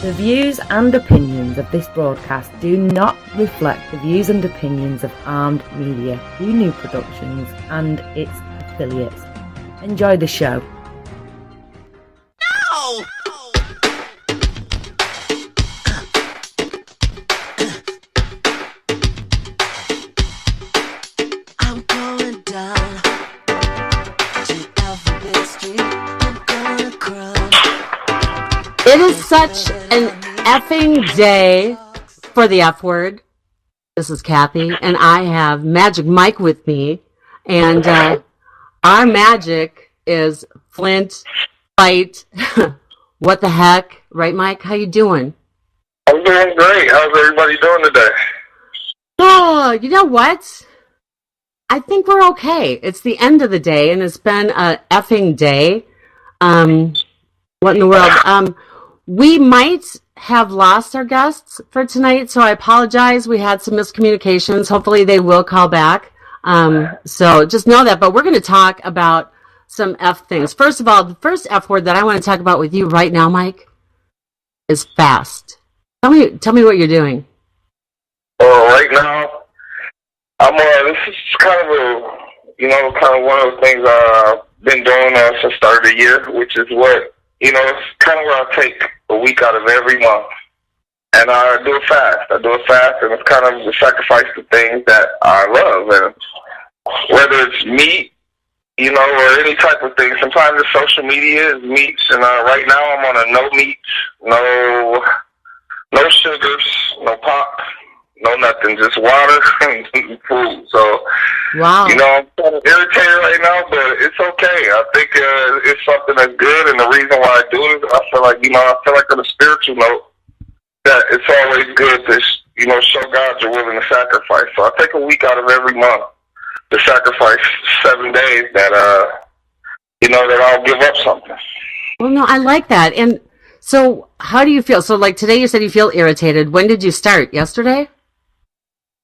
The views and opinions of this broadcast do not reflect the views and opinions of Armed Media, New Productions and its affiliates. Enjoy the show. No! I'm going down to Alphabet Street. I'm gonna cry. It is such an effing day for the F word. This is Cathy, and I have Magic Myke with me. And our magic is Flint, fight, what the heck. Right, Myke? How you doing? I'm doing great. How's everybody doing today? Oh, you know what? I think we're okay. It's the end of the day, and it's been a effing day. What in the world? We might have lost our guests for tonight, so I apologize. We had some miscommunications. Hopefully they will call back. So just know that. But we're going to talk about some F things. First of all, the first F word that I want to talk about with you right now, Myke, is fast. Tell me what you're doing. Right now, this is kind of one of the things I've been doing since the start of the year, which is it's kind of where I take a week out of every month. And I do it fast. And it's kind of the sacrifice to things that I love. And whether it's meat, or any type of thing. Sometimes the social media is meats, and right now I'm on a no meats, no sugars, no pop, no nothing, just water and food. So, wow. I'm kind of irritated right now, but it's okay. I think it's something that's good, and the reason why I do it is I feel like on a spiritual note that it's always good to, show God you're willing to sacrifice. So I take a week out of every month to sacrifice 7 days that I'll give up something. Well, no, I like that. And so how do you feel? So like today you said you feel irritated. When did you start? Yesterday?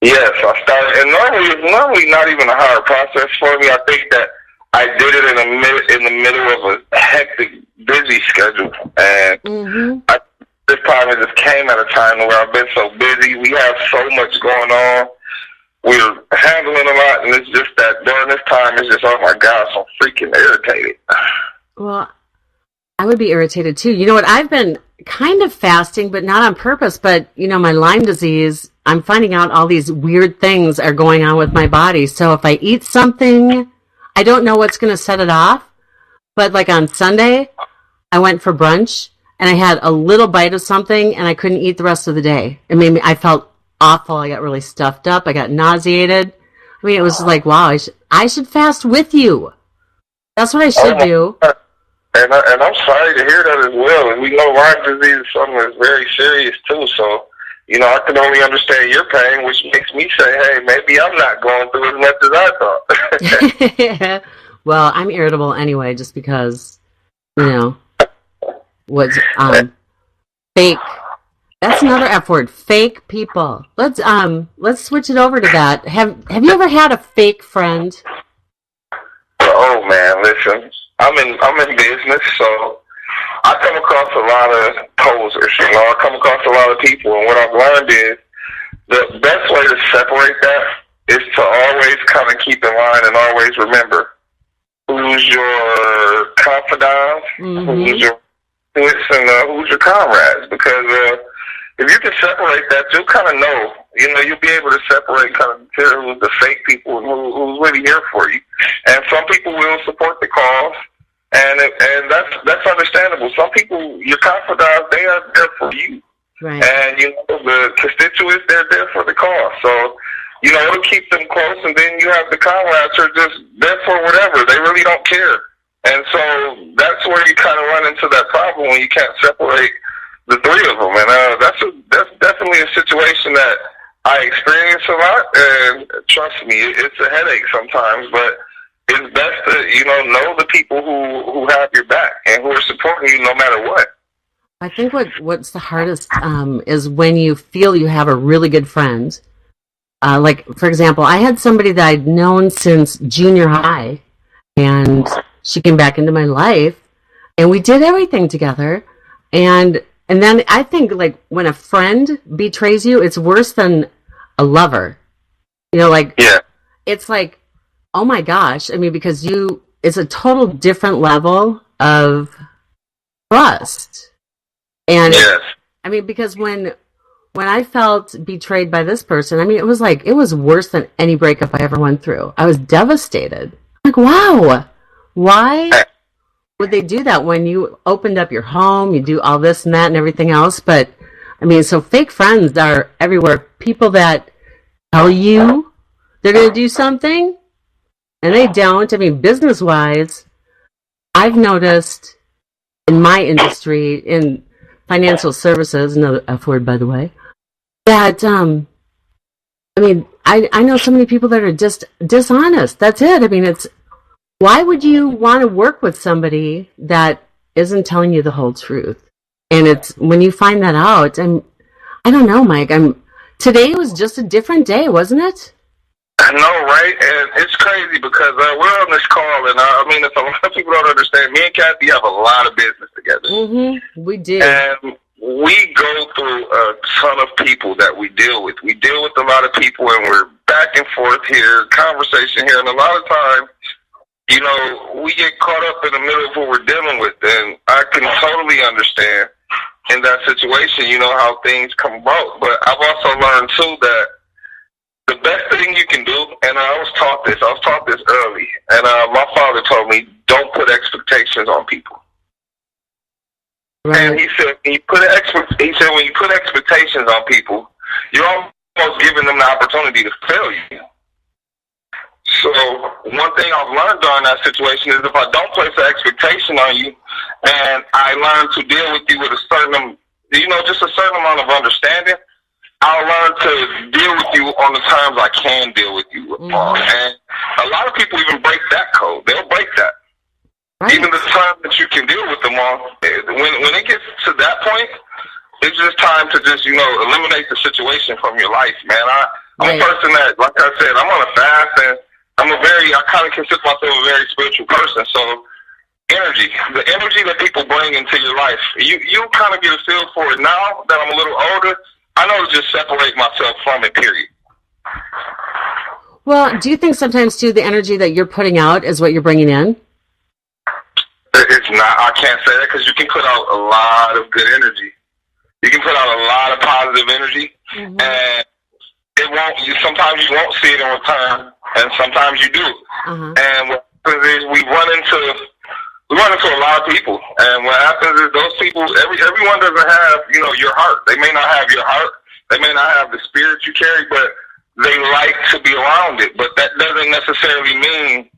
Yes, I started, and it's normally not even a hard process for me. I think that I did it in the middle of a hectic, busy schedule, and this time it just came at a time where I've been so busy. We have so much going on. We're handling a lot, and it's just that during this time, it's just, oh my gosh, I'm freaking irritated. Well, I would be irritated too. You know what? I've been kind of fasting, but not on purpose. But, my Lyme disease, I'm finding out all these weird things are going on with my body. So if I eat something, I don't know what's going to set it off. But like on Sunday, I went for brunch and I had a little bite of something and I couldn't eat the rest of the day. I felt awful. I got really stuffed up. I got nauseated. It was like, wow, I should fast with you. That's what I should do. And I'm sorry to hear that as well. And we know Lyme disease is something that's very serious too. So, I can only understand your pain, which makes me say, hey, maybe I'm not going through as much as I thought. Well, I'm irritable anyway, just because, what's fake. That's another F word. Fake people. Let's switch it over to that. Have you ever had a fake friend? Oh man, listen. I'm in business, so I come across a lot of posers. I come across a lot of people, and what I've learned is the best way to separate that is to always kind of keep in line and always remember who's your confidant, who's your wits, and who's your comrades. Because if you can separate that, you'll kind of know. You'll be able to separate kind of who's the fake people and who's really here for you. And some people will support the cause, and that's understandable. Some people, your confidants, they are there for you. Right. And, the constituents, they're there for the cause. So, it'll keep them close, and then you have the comrades who are just there for whatever. They really don't care. And so that's where you kind of run into that problem when you can't separate the three of them. And that's definitely a situation that I experience a lot, and trust me, it's a headache sometimes, but it's best to, know the people who have your back and who are supporting you no matter what. I think what's the hardest is when you feel you have a really good friend. Like, for example, I had somebody that I'd known since junior high, and she came back into my life, and we did everything together, and And then I think, like, when a friend betrays you, it's worse than a lover. You know, like, Yeah. it's like, oh my gosh. I mean, because it's a total different level of trust. And Yes. I mean, because when I felt betrayed by this person, I mean, it was worse than any breakup I ever went through. I was devastated. Like, wow, why would they do that when you opened up your home, you do all this and that and everything else? But I mean, so fake friends are everywhere. People that tell you they're going to do something and they don't. I mean, business wise, I've noticed in my industry, in financial services, another F word, by the way, that, I mean, I know so many people that are just dishonest. That's it. I mean, why would you want to work with somebody that isn't telling you the whole truth? And it's when you find that out, I don't know, Mike. Today was just a different day, wasn't it? I know, right? And it's crazy because we're on this call, and I mean, if a lot of people don't understand, me and Cathy have a lot of business together. Mm-hmm. We do. And we go through a ton of people that we deal with. We deal with a lot of people, and we're back and forth here, conversation here, and a lot of times, you know, we get caught up in the middle of what we're dealing with, and I can totally understand in that situation, you know, how things come about. But I've also learned, too, that the best thing you can do, and I was taught this early, and my father told me, don't put expectations on people. Right. And he said, when you put expectations on people, you're almost giving them the opportunity to fail you. So one thing I've learned during that situation is if I don't place an expectation on you, and I learn to deal with you with a certain, you know, just a certain amount of understanding, I'll learn to deal with you on the terms I can deal with you on. And a lot of people even break that code. They'll break that. Right. Even the time that you can deal with them on, when it gets to that point, it's just time to just, you know, eliminate the situation from your life, man. I'm a person that, like I said, I'm on a fast, and I kind of consider myself a very spiritual person. So the energy that people bring into your life, you kind of get a feel for it now that I'm a little older. I know to just separate myself from it, period. Well, do you think sometimes, too, the energy that you're putting out is what you're bringing in? It's not. I can't say that because you can put out a lot of good energy. You can put out a lot of positive energy, and it won't. Sometimes you won't see it in return, and sometimes you do. And what happens is we run into a lot of people, and what happens is those people. Everyone doesn't have, you know, your heart. They may not have your heart. They may not have the spirit you carry, but they like to be around it. But that doesn't necessarily mean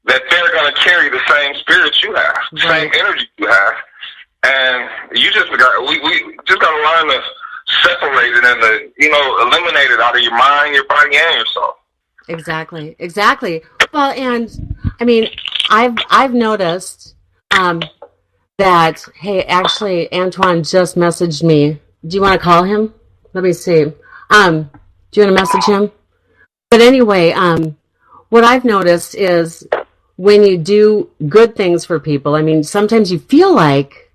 that they're going to carry the same spirit you have, same energy you have. And we just got to learn to separate it and to, you know, eliminate it out of your mind, your body, and your soul. Exactly. Well, and I mean, I've noticed that, hey, actually, Antoine just messaged me. Do you want to call him? Let me see. Do you want to message him? But anyway, what I've noticed is when you do good things for people, I mean, sometimes you feel like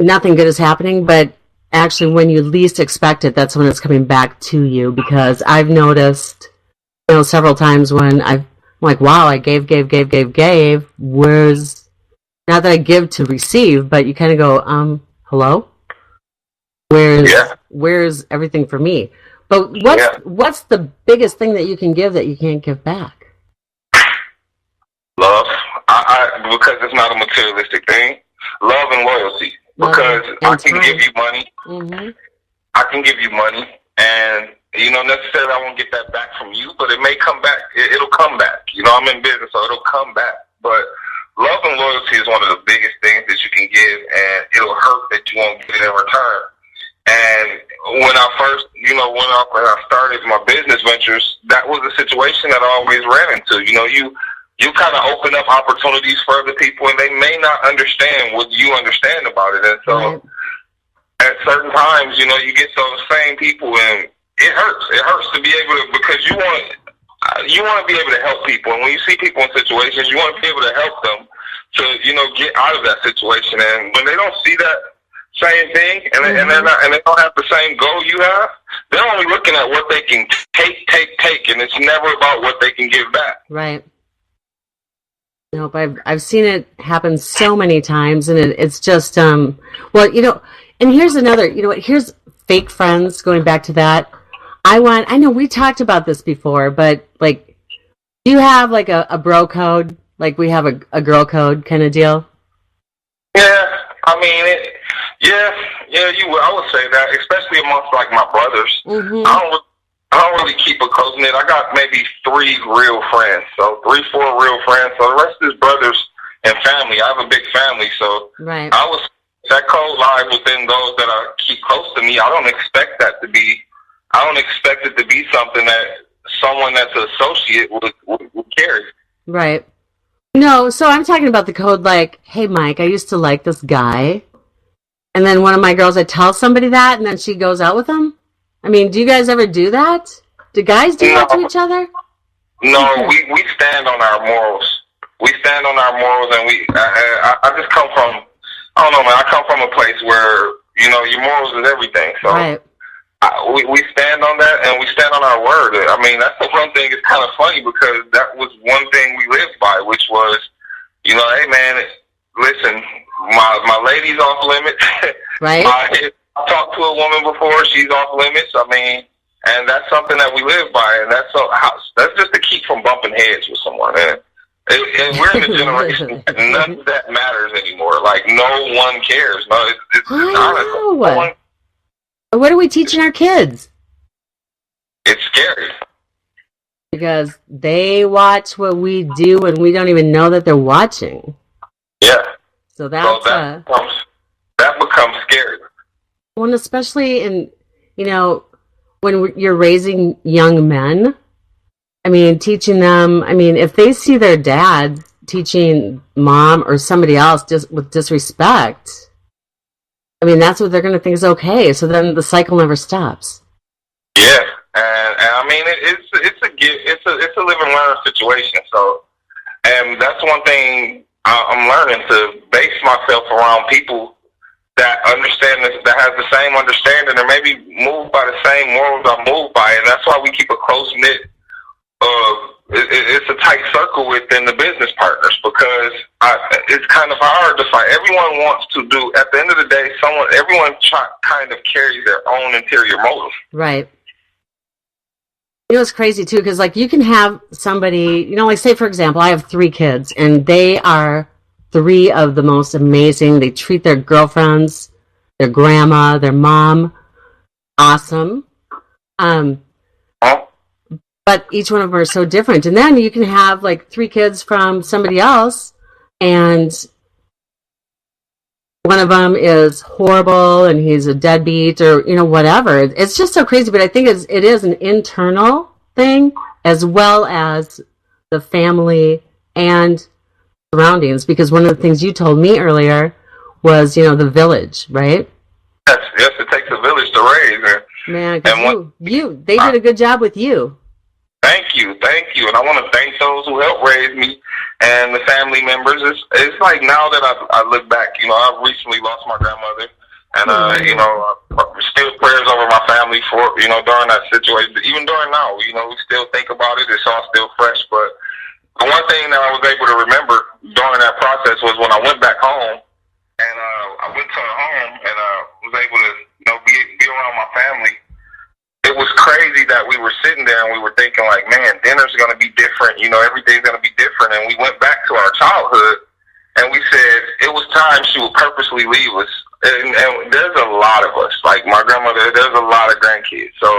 nothing good is happening, but actually when you least expect it, that's when it's coming back to you. Because I've noticed, you know, several times when I'm like, wow, I gave. Where's, not that I give to receive, but you kind of go, hello? Where's everything for me? But what's the biggest thing that you can give that you can't give back? Love. Because it's not a materialistic thing. Love and loyalty. Because I can give you money. I can give you money, and you know, necessarily I won't get that back from you, but it may come back. It'll come back. You know, I'm in business, so it'll come back. But love and loyalty is one of the biggest things that you can give, and it'll hurt that you won't get it in return. And when I first, you know, when I started my business ventures, that was a situation that I always ran into. You know, you kind of open up opportunities for other people, and they may not understand what you understand about it. And so at certain times, you know, you get those same people, and it hurts. It hurts to be able to, because you want to be able to help people. And when you see people in situations, you want to be able to help them to, you know, get out of that situation. And when they don't see that, same thing, and they don't have the same goal you have. They're only looking at what they can take, and it's never about what they can give back. Right. Nope, I've seen it happen so many times, and it's just well, you know, and here's another, you know what, here's fake friends, going back to that. I know we talked about this before, but like, do you have like a bro code, like we have a girl code kind of deal? Yeah, I mean, I would say that, especially amongst like my brothers. Mm-hmm. I don't really keep a close knit. I got maybe 3 real friends, so 3, 4 real friends. So the rest is brothers and family. I have a big family, so right. That code lies within those that I keep close to me. I don't expect it to be something that someone that's an associate would carry. Right. No, so I'm talking about the code like, hey, Myke, I used to like this guy. And then one of my girls, I tell somebody that, and then she goes out with him? I mean, do you guys ever do that? Do guys do that to each other? No, we stand on our morals. We stand on our morals, and I just come from, I don't know, man, I come from a place where, you know, your morals is everything. So right. We stand on that, and we stand on our word. I mean, that's the one thing. It's kind of funny because that was one thing we lived by, which was, you know, hey, man, listen, my lady's off limits. Right. I talked to a woman before; she's off limits. I mean, and that's something that we live by, and that's just to keep from bumping heads with someone. And we're in a generation that none of that matters anymore. Like no one cares. No, it's honest. What are we teaching our kids? It's scary because they watch what we do, and we don't even know that they're watching. Yeah. So that becomes scary. Well, especially in, you know, when you're raising young men, I mean, teaching them, I mean, if they see their dad teaching mom or somebody else just with disrespect, I mean, that's what they're going to think is okay. So then the cycle never stops. Yeah. And I mean, it's a live and learn situation. So, and that's one thing I'm learning, to base myself around people that understand this, that has the same understanding, or maybe moved by the same morals I'm moved by, and that's why we keep a close knit. It's a tight circle within the business partners, because it's kind of hard to find. Everyone wants to do. At the end of the day, everyone kind of carries their own interior motive. Right. You know, it's crazy too, because like you can have somebody, you know, like say for example, I have 3 kids, and they are 3 of the most amazing. They treat their girlfriends, their grandma, their mom, awesome. But each one of them are so different. And then you can have like 3 kids from somebody else, and one of them is horrible and he's a deadbeat, or, you know, whatever. It's just so crazy. But I think it is an internal thing as well as the family and surroundings. Because one of the things you told me earlier was, you know, the village, right? Yes, it takes a village to raise. Man, they did a good job with you. Thank you. And I want to thank those who helped raise me and the family members. It's like now that I look back, you know, I've recently lost my grandmother, and, you know, still prayers over my family for, you know, during that situation. Even during now, you know, we still think about it. It's all still fresh. But the one thing that I was able to remember during that process was when I went back home, and I went to her home, and was able to, you know, be around my family. It was crazy that we were sitting there and we were thinking like, man, dinner's going to be different. You know, everything's going to be different. And we went back to our childhood, and we said it was time she would purposely leave us. And there's a lot of us, like my grandmother, there's a lot of grandkids. So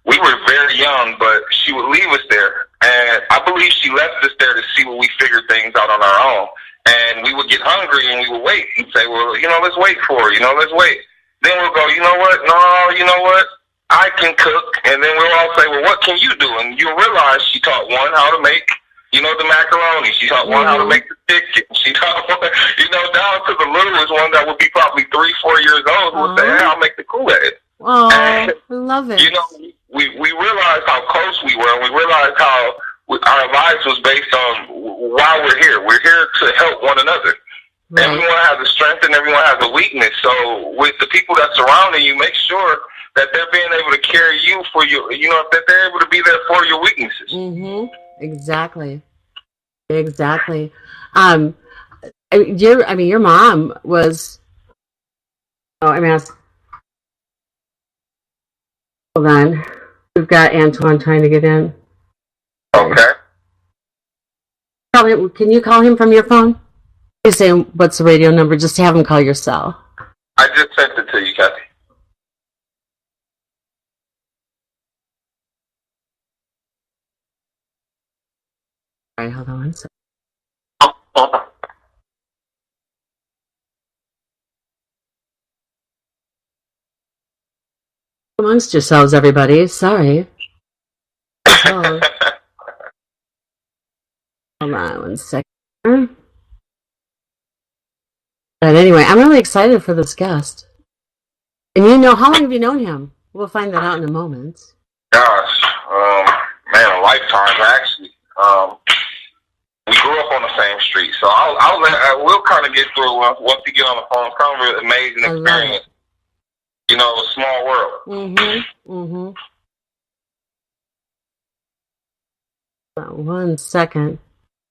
we were very young, but she would leave us there. And I believe she left us there to see what we figured things out on our own. And we would get hungry and we would wait and say, well, you know, let's wait for her. You know, let's wait. Then we'll go, you know what? No, you know what? I can cook. And then we'll all say, well, what can you do? And you'll realize she taught one how to make, you know, the macaroni. She taught one how to make the chicken. She taught one, you know, down to the littlest one that would be probably 3, 4 years old who would say, hey, I'll make the Kool-Aid. Oh, I love it. You know, we realized how close we were, and we realized how our lives was based on why we're here. We're here to help one another. Right. Everyone has a strength and everyone has a weakness. So with the people that surrounding you, make sure that they're being able to carry you for your, that they're able to be there for your weaknesses. Mm-hmm. Exactly. Your mom was. Oh, I'm asking. Hold on. We've got Antoine trying to get in. Okay. Can you call him from your phone? Please say what's the radio number, just to have him call your cell. I just sent it to you, Cathy. All right, hold on one second. Amongst yourselves, everybody. Sorry. Hold on one second. But anyway, I'm really excited for this guest. And how long have you known him? We'll find that out in a moment. Gosh, man, a lifetime, actually. We grew up on the same street, so we'll kind of get through it once we get on the phone. It's kind of an amazing experience. A small world. Mm-hmm. One second.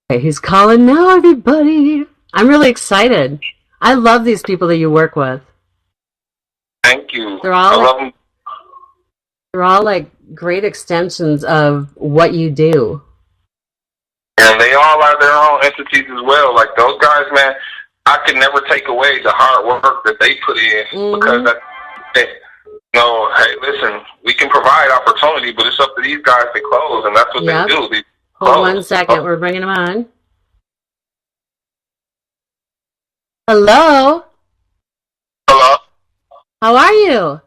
Okay, he's calling now, everybody. I'm really excited. I love these people that you work with. Thank you. I love them. They're all like great extensions of what you do. And they all are their own entities as well. Like those guys, man, I can never take away the hard work that they put in because hey, listen, we can provide opportunity, but it's up to these guys to close, and that's what they do. Hold 1 second. We're bringing them on. Hello. Hello. How are you?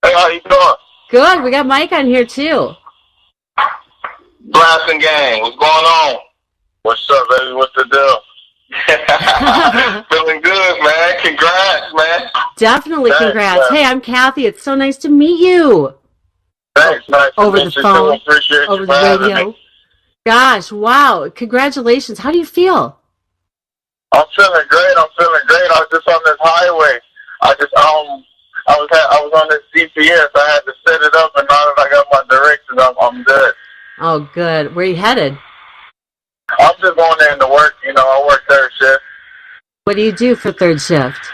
Hey, how you doing? Good. We got Myke on here too. Blassingame, what's going on? What's up, baby? What's the deal? Feeling good, man. Congrats, man. Definitely congrats. Man. Hey, I'm Cathy. It's so nice to meet you. Thanks. Nice over the phone, appreciate over you the radio. Gosh, wow. Congratulations. How do you feel? I'm feeling great. I was just on this highway. I was on this GPS. I had to set it up, and now that I got my directions, I'm good. Oh, good. Where are you headed? I'm just going there to work. I work third shift. What do you do for third shift?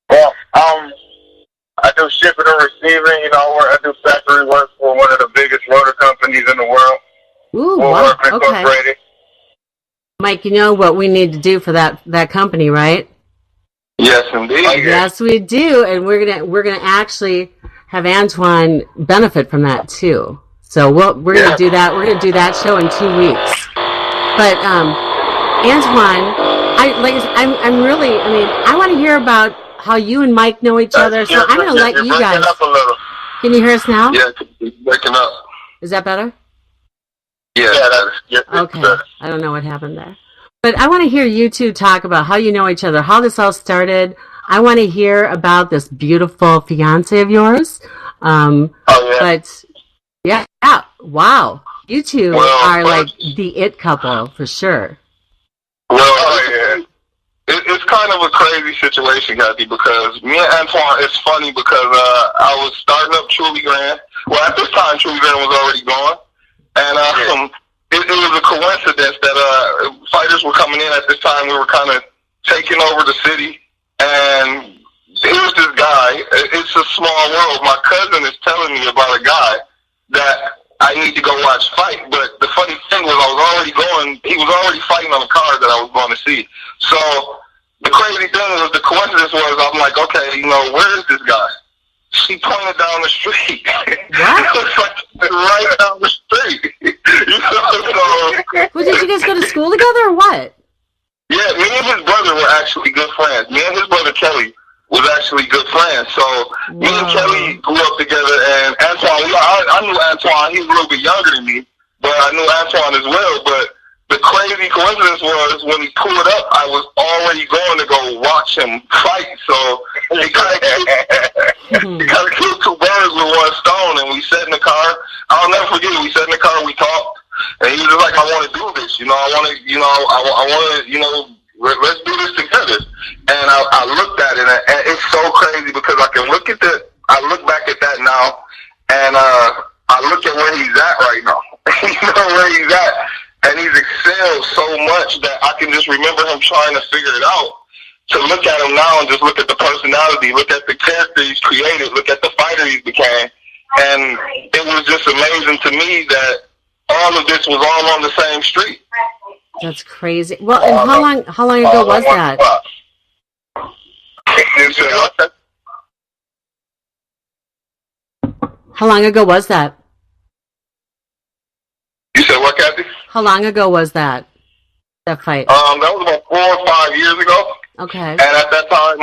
Well, I do shipping and receiving. I do factory work for one of the biggest rotor companies in the world. Ooh, wow. Okay. Myke, you know what we need to do for that company, right? Yes, indeed. Yes, we do, and we're gonna actually have Antoine benefit from that too. So we're gonna do that. We're gonna do that show in 2 weeks. But Antoine, I want to hear about how you and Myke know each other. So I'm gonna let you guys. Up a little. Can you hear us now? Yeah, it's breaking up. Is that better? Yeah, okay. I don't know what happened there. But I want to hear you two talk about how you know each other, how this all started. I want to hear about this beautiful fiance of yours. But wow. You two are like the it couple for sure. Well, it's kind of a crazy situation, Cathy, because me and Antoine, it's funny because I was starting up Truly Grand. Well, at this time, Truly Grand was already gone. And it was a coincidence that fighters were coming in at this time. We were kind of taking over the city. And here's this guy. It's a small world. My cousin is telling me about a guy that I need to go watch fight. But the funny thing was he was already fighting on a card that I was going to see. So the crazy thing was, the coincidence was, I'm like, okay, where is this guy? She pointed down the street. What? Right down the street. Well, did you guys go to school together or what? Yeah, me and his brother were actually good friends. Me and his brother Kelly was actually good friends. So me and Kelly grew up together, and Antoine, I knew Antoine. He's a little bit younger than me, but I knew Antoine as well. But the crazy coincidence was, when he pulled up, I was already going to go watch him fight. So it kind of killed two birds with one stone. And we sat in the car. I'll never forget it. We sat in the car and we talked. And he was just like, I want to do this. I want to, Let's do this together. And I looked at it, and it's so crazy because I look back at that now, and I look at where he's at right now. Where he's at. And he's excelled so much that I can just remember him trying to figure it out. To look at him now and just look at the personality, look at the character he's created, look at the fighter he became. And it was just amazing to me that all of this was all on the same street. That's crazy. Well, and how long ago was that? How long ago was that? You said what, Cathy? How long ago was that fight? That was about 4 or 5 years ago. Okay. And at that time,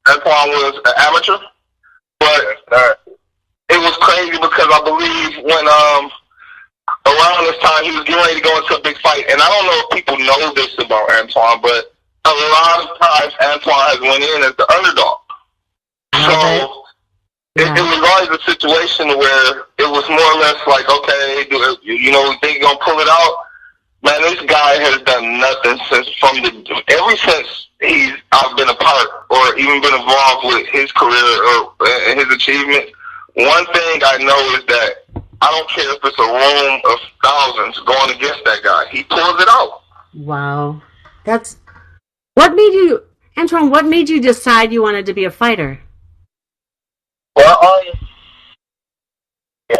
Antoine was an amateur. But it was crazy because I believe when around this time he was getting ready to go into a big fight, and I don't know if people know this about Antoine, but a lot of times Antoine has went in as the underdog. So it was always a situation where it was more or less like, okay, we think you're gonna pull it out. Man, this guy has done nothing ever since I've been a part or even been involved with his career or his achievements. One thing I know is that I don't care if it's a room of thousands going against that guy. He pulls it out. Wow. Antoine, what made you decide you wanted to be a fighter? Well,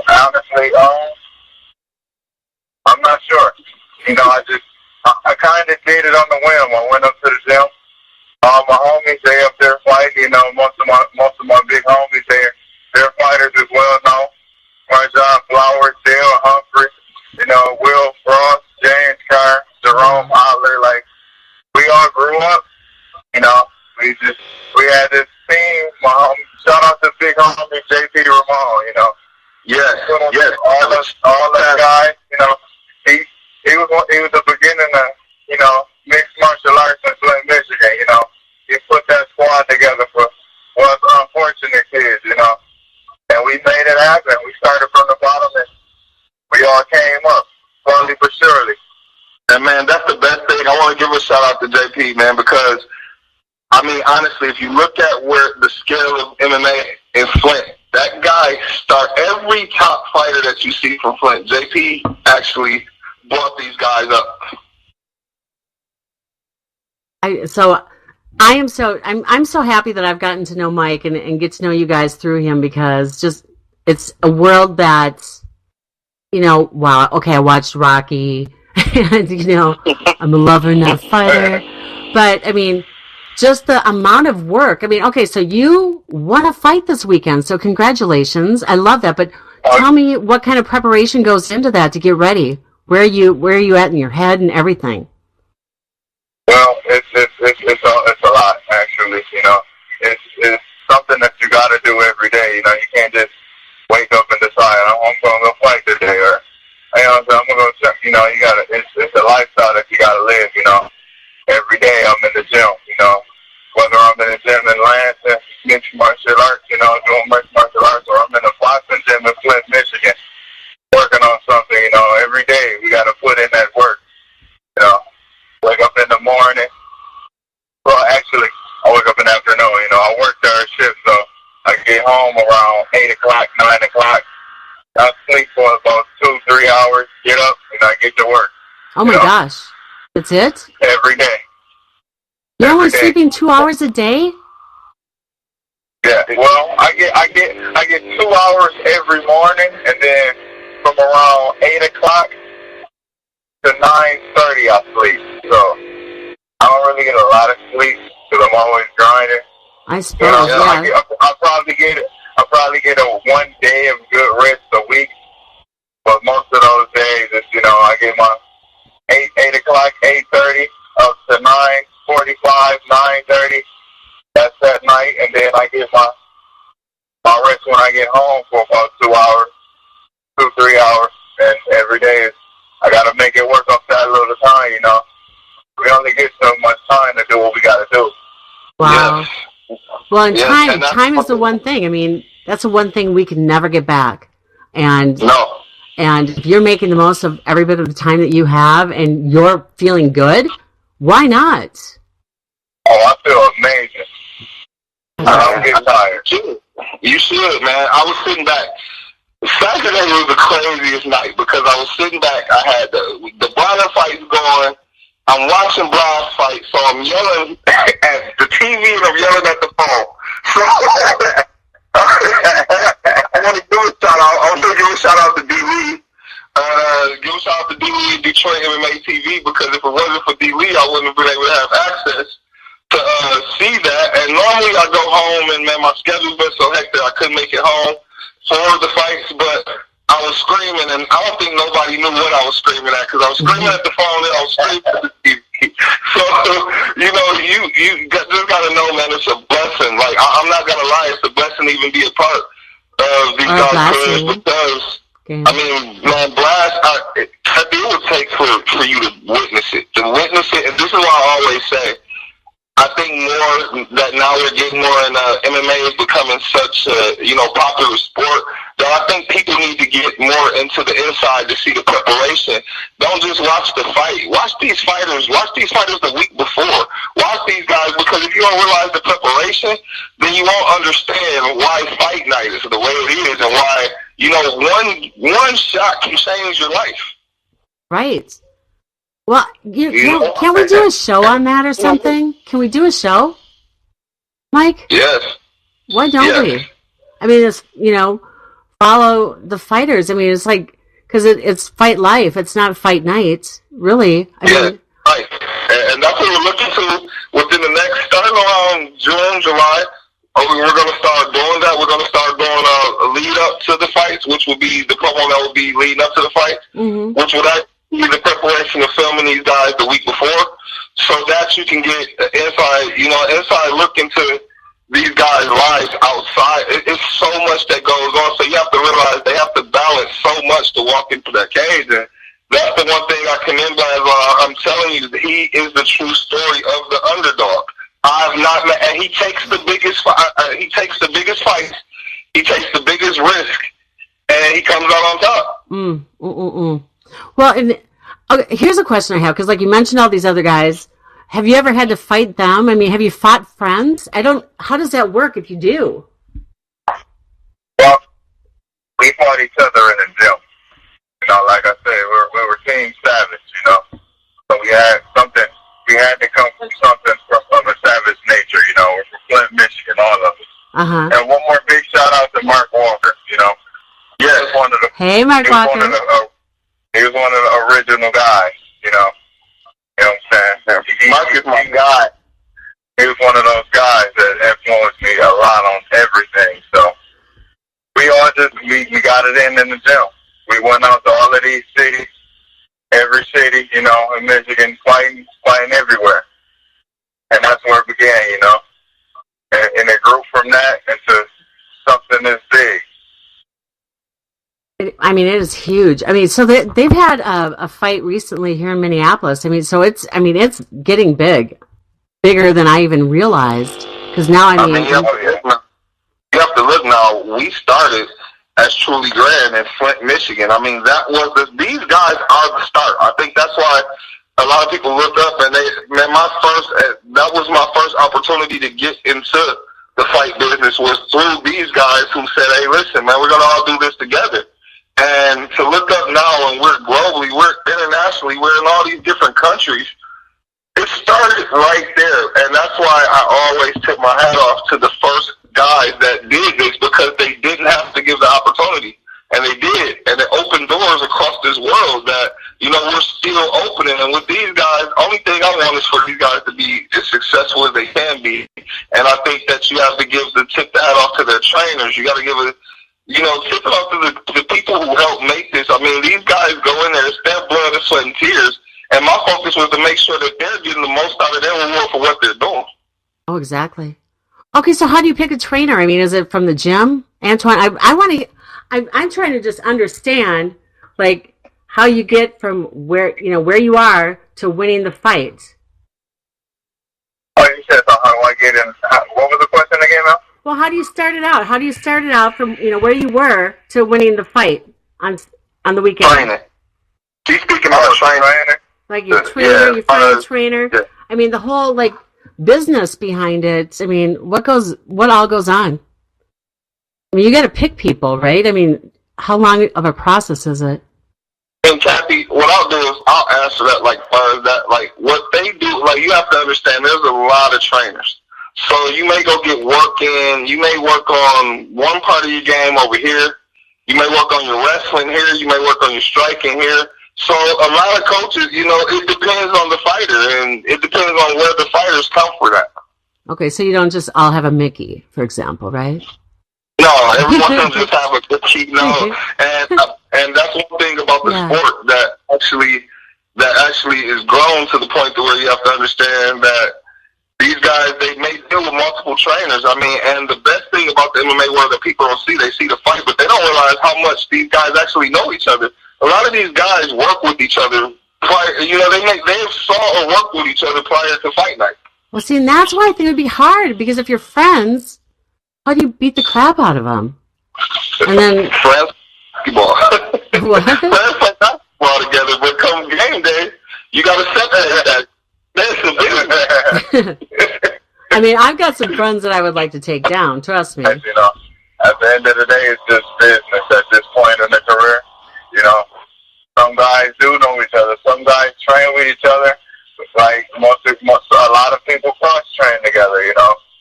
honestly, I'm not sure. I kind of did it on the whim. I went up to the gym. My homies, they up there fighting. Most of my big homies, they're fighters as well now. Marjon, Flowers, Dale, Humphrey, Will, Frost, James, Carr, Jerome, Adler. Like, we all grew up. We had this team. My homie, shout out to big homie JP Ramon. Yes. All the guys. He was the beginning of mixed martial arts in Flint, Michigan. He put that squad together for us unfortunate kids. And we made it happen. We started from the bottom, and we all came up slowly but surely. And man, that's the best thing. I want to give a shout out to JP, man, because honestly, if you look at where the scale of MMA in Flint, that guy every top fighter that you see from Flint, JP actually brought these guys up. I'm so happy that I've gotten to know Myke and get to know you guys through him, because it's a world that, wow, okay, I watched Rocky and, I'm a lover, not a fighter. But, just the amount of work. Okay, so you won a fight this weekend, so congratulations. I love that. But tell me what kind of preparation goes into that to get ready. Where are you at in your head and everything? Well, it's a lot, actually. It's something that you got to do every day. You can't just wake up and decide I'm going to go fight today, or I'm going to go check. It's a lifestyle that you got to live. Every day I'm in the gym. Whether I'm in the gym in Lansing, mixed martial arts, doing mixed martial arts, or I'm in a boxing gym in Flint, Michigan, working on something. Every day we got to put in that work. Wake up in the morning. Well, actually, I wake up in the afternoon. I work third shift, so I get home around 8 o'clock, 9 o'clock. I sleep for about 2-3 hours, get up, and I get to work. Oh my gosh. That's it? Every day. You're only sleeping 2 hours a day? Yeah. Well, I get 2 hours every morning, and then from around 8 o'clock to 9:30 I sleep. So I don't really get a lot of sleep because I'm always grinding. I suppose, yeah. I'll probably get a 1 day of good rest a week, but most of those days, it's, I get my 8 o'clock, 8:30 up to 9:45, 9:30. That's at night, and then I get my rest when I get home for about 2 hours, 2-3 hours, and every day I got to make it work up that little time. We only get so much time to do what we got to do. Wow. Yeah. Well, and time is the one thing. That's the one thing we can never get back. And if you're making the most of every bit of the time that you have and you're feeling good, Why not? Oh, I feel amazing. I'm getting tired. You should, man. I was sitting back. Saturday was the craziest night because I was sitting back. I had the Bronner fights going. I'm watching Brian's fight, so I'm yelling at the TV and I'm yelling at the phone. So I want to give a shout out. I want to give a shout out to D-Lee. Give a shout out to D-Lee, Detroit MMA TV, because if it wasn't for D-Lee, I wouldn't have been able to have access to see that. And normally I go home and, man, my schedule's been so hectic I couldn't make it home for the fights, but I was screaming, and I don't think nobody knew what I was screaming at, because I was screaming at the phone and I was screaming at the TV. So, you know, you just got to know, man, it's a blessing. Like, I'm not going to lie, it's a blessing to even be a part of these guys' because, I mean, man, Blast, it would take for you to witness it. And this is why I always say, I think more that now we're getting more in MMA is becoming such a, popular sport that I think people need to get more into the inside to see the preparation. Don't just watch the fight. Watch these fighters the week before. Watch these guys, because if you don't realize the preparation, then you won't understand why fight night is the way it is and why, one shot can change your life. Right. Well, can we do a show on that or something? Can we do a show, Myke? Yes. Why don't we? I mean, it's, follow the fighters. I mean, it's like, because it's fight life. It's not fight night, really. I mean, right. And that's what we're looking to within the next, starting around June, July. We're going to start doing that. We're going to start doing a lead up to the fights, which will be the promo that will be leading up to the fights, which would actually the preparation of filming these guys the week before, so that you can get inside look into these guys' lives outside. It's so much that goes on, so you have to realize they have to balance so much to walk into that cage, and that's the one thing I commend Blas. I'm telling you, he is the true story of the underdog. I've not met, and he takes the biggest fights, he takes the biggest risk, and he comes out on top. Well, here's a question I have, because like you mentioned all these other guys. Have you ever had to fight them? I mean, have you fought friends? How does that work if you do? Well, we fought each other in the gym. Like I said, we were Team Savage, So we had to come from something from a savage nature, We're from Flint, Michigan, all of us. And one more big shout out to Mark Walker, Yes, one of the. Hey, Mark Walker. He was one of the original guys, You know what I'm saying? Mark is my guy. He was one of those guys that influenced me a lot on everything. So we all we got it in the gym. We went out to all of these cities, every city, in Michigan, fighting everywhere. And that's where it began, And it grew from that into something this big. I mean, it is huge. I mean, so they've had a fight recently here in Minneapolis. I mean, so it's getting bigger than I even realized. Because now, I mean, you have to look now. We started as Truly Grand in Flint, Michigan. I mean, these guys are the start. I think that's why a lot of people look up and that was my first opportunity to get into the fight business was through these guys who said, hey, listen, man, we're going to all do this together. And to look up now, and we're globally, we're internationally, we're in all these different countries. It started right there, and that's why I always tip my hat off to the first guys that did this, because they didn't have to give the opportunity, and they did, and it opened doors across this world that we're still opening. And with these guys, only thing I want is for these guys to be as successful as they can be, and I think that you have to tip the hat off to their trainers. You got to give it. Tip it off to the people who helped make this. I mean, these guys go in there, it's their blood and sweat and tears, and my focus was to make sure that they're getting the most out of their reward for what they're doing. Oh, exactly. Okay, so how do you pick a trainer? I mean, is it from the gym? Antoine, I'm trying to just understand, like, how you get from where you are to winning the fight. Oh, you said, so how do I get in? What was the question again, Mel? Well, how do you start it out? How do you start it out from where you were to winning the fight on the weekend? Training. She's speaking about training. Like your trainer, your fire trainer. Yeah. I mean, the whole like business behind it. I mean, what all goes on? I mean, you got to pick people, right? I mean, how long of a process is it? And Cathy, what I'll do is I'll answer that like that, like what they do. Like you have to understand, there's a lot of trainers. So you may go get work in. You may work on one part of your game over here. You may work on your wrestling here. You may work on your striking here. So a lot of coaches, it depends on the fighter, and it depends on where the fighter's comfort at. Okay, so you don't just all have a Mickey, for example, right? No, everyone can just have a good cheat nose, and that's one thing about the sport that actually is grown to the point to where you have to understand that these guys, they may deal with multiple trainers. I mean, and the best thing about the MMA world that people don't see, they see the fight, but they don't realize how much these guys actually know each other. A lot of these guys work with each other prior. They saw or worked with each other prior to fight night. Well, see, and that's why I think it would be hard, because if you're friends, how do you beat the crap out of them? And then friends basketball. What? Friends play basketball together, but come game day, you got to separate that. That's the business. I mean, I've got some friends that I would like to take down. Trust me. At the end of the day, it's just business at this point in the career. Some guys do know each other. Some guys train with each other. Like a lot of people cross train together.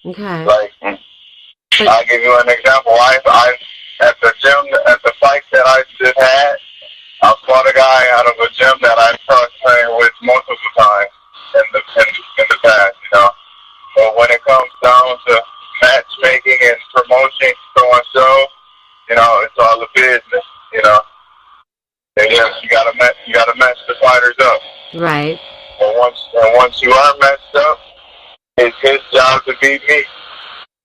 Okay. Like I'll give you an example. I at the gym at the fight that I just had, I fought a guy out of a gym that I cross trained with multiple times in the past. But when it comes down to matchmaking and promotion, throwing shows, it's all the business. And yes, you gotta match the fighters up. Right. And once you are matched up, it's his job to beat me.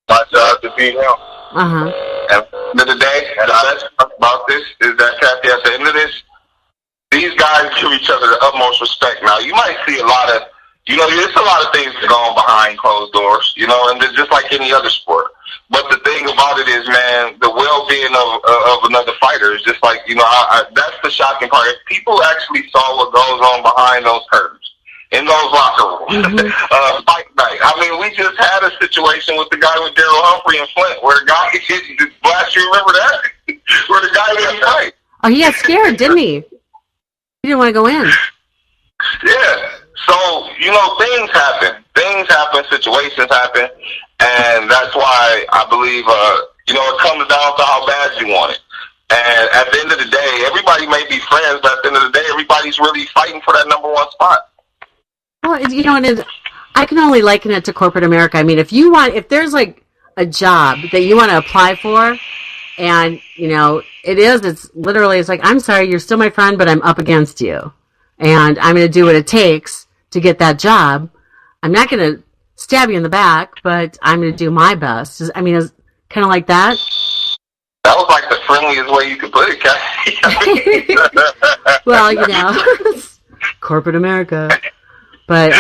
My job to beat him. Uh-huh. At the end of the day, and the best part about this is that, Cathy, at the end of this, these guys give each other the utmost respect. Now, you might see a lot of, there's a lot of things that go on behind closed doors, and it's just like any other sport. But the thing about it is, man, the well-being of another fighter is just like, that's the shocking part. If people actually saw what goes on behind those curtains, in those locker rooms, fight night. I mean, we just had a situation with the guy with Darrough Humphrey and Flint, where a guy hit blast. You remember that? Where the guy didn't fight. Oh, he got scared, didn't he? He didn't want to go in. Yeah. So, things happen. Things happen, situations happen, and that's why I believe, it comes down to how bad you want it. And at the end of the day, everybody may be friends, but at the end of the day, everybody's really fighting for that number one spot. Well, and I can only liken it to corporate America. I mean, if there's like a job that you want to apply for, and, it's like, I'm sorry, you're still my friend, but I'm up against you. And I'm going to do what it takes to get that job. I'm not going to stab you in the back, but I'm going to do my best. It's kind of like that. That was like the friendliest way you could put it, Cathy. Well, corporate America. But,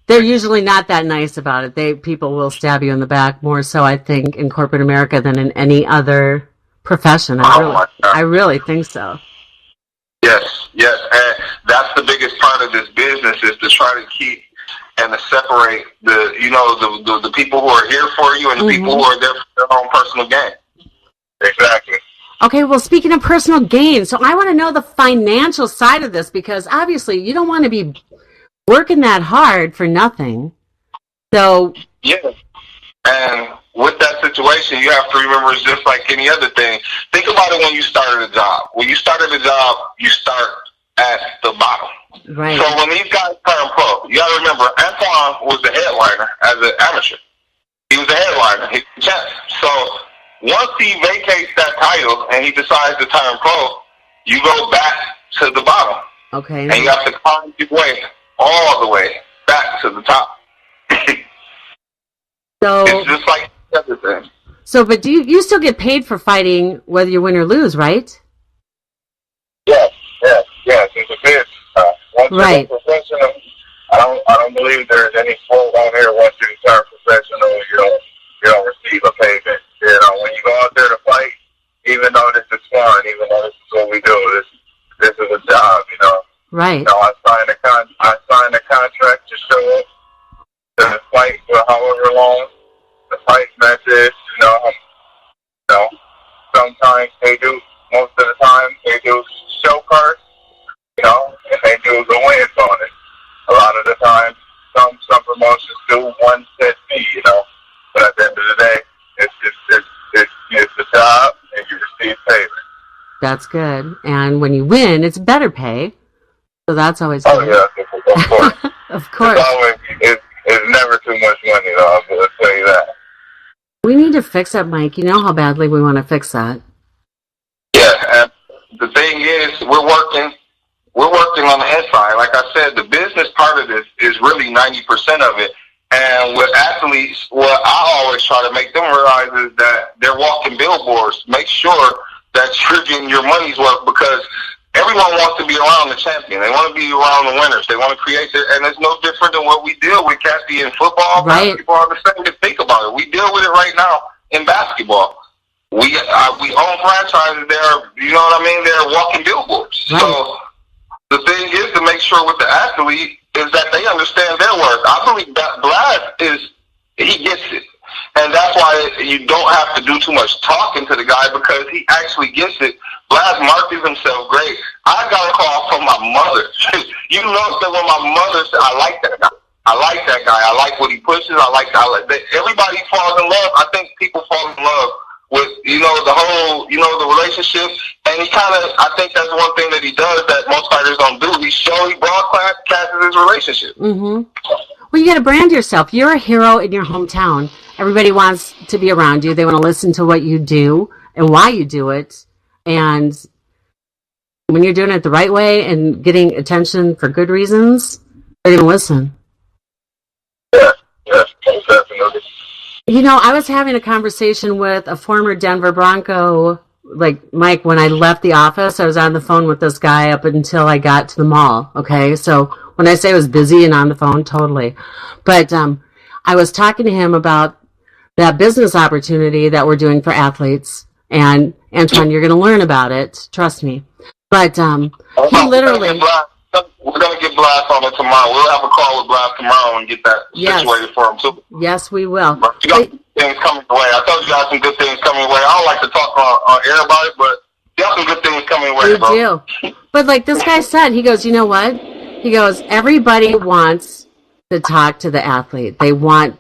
they're usually not that nice about it. People will stab you in the back more so, I think, in corporate America than in any other profession. I really think so. Yes, and that's the biggest part of this business, is to try to keep and to separate the people who are here for you and the people who are there for their own personal gain. Exactly. Okay, well, speaking of personal gain, so I want to know the financial side of this, because obviously you don't want to be working that hard for nothing. So yeah, and with that situation, you have to remember, it's just like any other thing. Think about it when you started a job. When you started a job, you start at the bottom. Right. So when these guys turn pro, you got to remember, Antoine was the headliner as an amateur. He was the headliner. He's the champ. So once he vacates that title and he decides to turn pro, you go back to the bottom. Okay. And you have to climb your way all the way back to the top. So it's just like everything. So, but do you still get paid for fighting whether you win or lose, right? Yes. It's a business. Once you're professional, I don't believe there's any sport on here. Once you turn professional, you don't receive a payment. When you go out there to fight, even though this is fun, even though this is what we do, this is a job. Right. I signed a sometimes most of the time, they do show cars, and they do the wins on it. A lot of the time, some promotions do one set fee, but at the end of the day, it's the job, and you receive payment. That's good. And when you win, it's better pay. So that's always Oh, good. yeah, of course. Of course. It's never too much money, though, I'm going to tell you that. We need to fix that, Myke. You know how badly we want to fix that. Yeah, and the thing is, we're working on the inside. Like I said, the business part of this is really 90% of it. And with athletes, what I always try to make them realize is that they're walking billboards. Make sure that you're getting your money's worth, because everyone wants to be around the champion. They want to be around the winners. They want to create and it's no different than what we deal with, Cathy, in football. Right. Basketball, the same. To think about it, we deal with it right now in basketball. We own franchises. You know what I mean? They're walking billboards. Right. So the thing is to make sure with the athlete is that they understand their worth. I believe that he gets it. And that's why you don't have to do too much talking to the guy, because he actually gets it. Blaz markets himself great. I got a call from my mother. You notice that when my mother said, I like that guy. I like that guy. I like what he pushes. Everybody falls in love. I think people fall in love with, the whole, the relationship. And I think that's one thing that he does that most fighters don't do. He broadcasts his relationship. Mm-hmm. Well, you got to brand yourself. You're a hero in your hometown. Everybody wants to be around you. They want to listen to what you do and why you do it. And when you're doing it the right way and getting attention for good reasons, they're going to listen. Yeah, definitely. I was having a conversation with a former Denver Bronco, like Myke, when I left the office. I was on the phone with this guy up until I got to the mall. Okay, so when I say I was busy and on the phone, totally. But I was talking to him about that business opportunity that we're doing for athletes. And Antoine, you're going to learn about it. Trust me. But he literally... We're going to get Blast on it tomorrow. We'll have a call with Blast tomorrow and get that situated for him, too. Yes, we will. But you got things coming your way. I told you got some good things coming your way. I don't like to talk on air about it, but you got some good things coming your way, bro. We do. But like this guy said, he goes, you know what? He goes, everybody wants to talk to the athlete. They want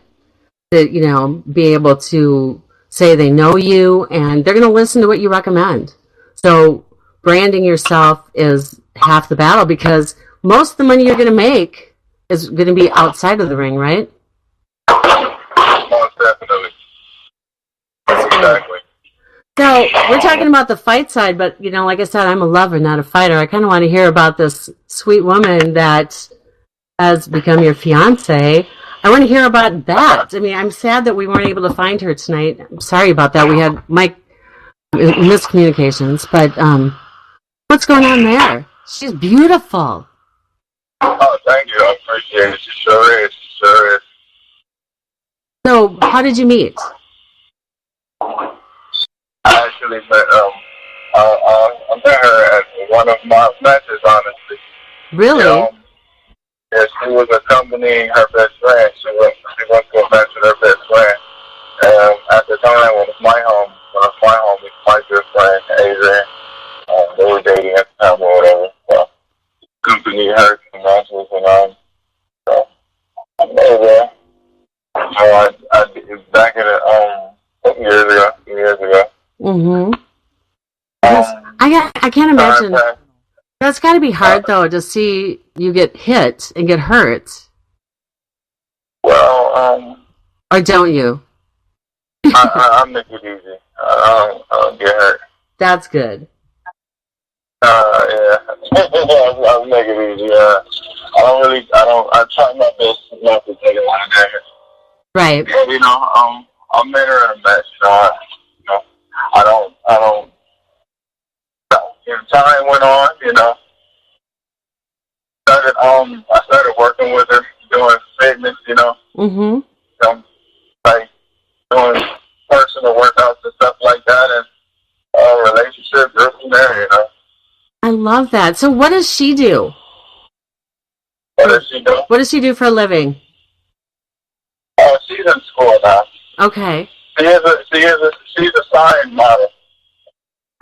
to, be able to say they know you, and they're going to listen to what you recommend. So branding yourself is half the battle, because most of the money you're going to make is going to be outside of the ring, right? Most definitely. Exactly. So we're talking about the fight side, but like I said, I'm a lover, not a fighter. I kind of want to hear about this sweet woman that has become your fiance. I want to hear about that. I mean, I'm sad that we weren't able to find her tonight. I'm sorry about that. We had miscommunications, but what's going on there? She's beautiful. Oh, thank you. I appreciate it. She sure is. She sure is. So, how did you meet? I actually met, I met her at one of my matches, honestly. Really? Yeah, she was accompanying her best friend. She went to a match with her best friend. At the time, when it was my home, it's my good friend, Adrian. They were dating at the time or whatever. So, accompanied her to matches, and so I met her there. So I did back in years ago. Mm-hmm. I can't imagine. That's got to be hard, though, to see you get hit and get hurt. Well, or don't you? I make it easy. I don't get hurt. That's good. Yeah. I'll make it easy. I try my best not to take it like that. Right. And, I met her in a match. Time went on, I started working with her, doing fitness, Mm-hmm. Like doing personal workouts and stuff like that, and relationship grew from there, I love that. So what does she do? What does she do? What does she do for a living? Oh, she's in school now. Okay. She's a sign model.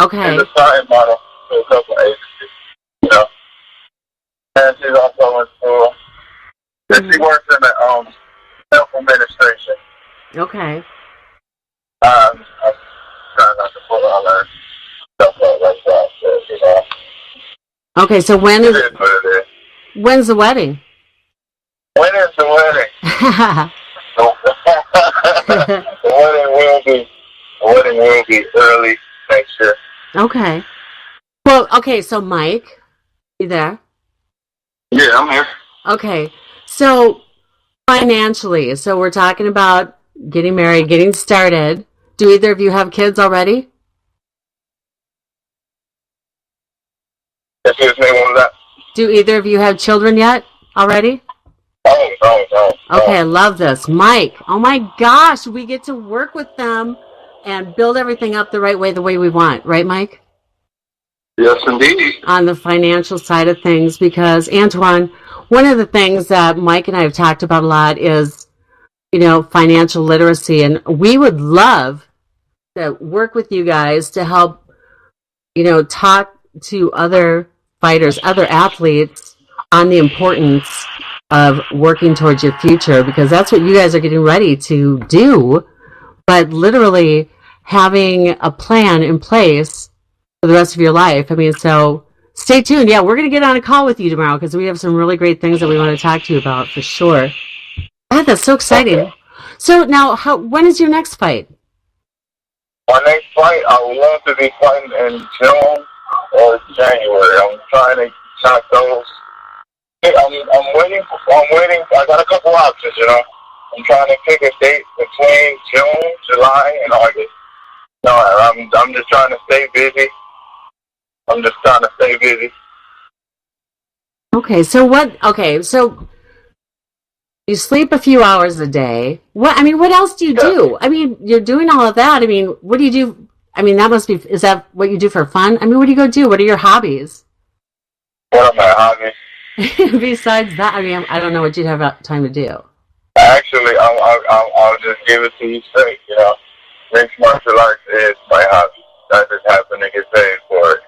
Okay. She's a sign model to a couple of agencies, you know. And she's also in school. And she works in the self-administration. Okay. I'm trying not to pull all her stuff out like that, but, you know. Okay, so It is what it is. when's the wedding? When is the wedding? The wedding will be early next year. Okay. Well, okay, so Myke, you there? Yeah, I'm here. Okay. So financially, so we're talking about getting married, getting started. Do either of you have kids already? Excuse me, what was that? Do either of you have children yet already? No. Okay, I love this. Myke, oh my gosh, we get to work with them and build everything up the right way, the way we want. Right, Myke? Yes, indeed. On the financial side of things, because Antoine, one of the things that Myke and I have talked about a lot is, you know, financial literacy. And we would love to work with you guys to help, you know, talk to other fighters, other athletes on the importance of working towards your future, because that's what you guys are getting ready to do. But literally having a plan in place for the rest of your life. I mean, so stay tuned. Yeah, we're going to get on a call with you tomorrow because we have some really great things that we want to talk to you about for sure. God, that's so exciting. Okay. So now, when is your next fight? My next fight, I would love to be fighting in June or January. I'm trying to knock those. I'm waiting. I got a couple options, you know. I'm trying to pick a date between June, July, and August. No, I'm just trying to stay busy. Okay, so you sleep a few hours a day. What else do you do? I mean, you're doing all of that. I mean, what do you do? I mean, is that what you do for fun? I mean, what do you go do? What are your hobbies? What are my hobbies? Besides that, I mean, I don't know what you'd have time to do. Actually, I'll just give it to you straight, you know. Mixed martial arts is my hobby. I just happen to get paid for it.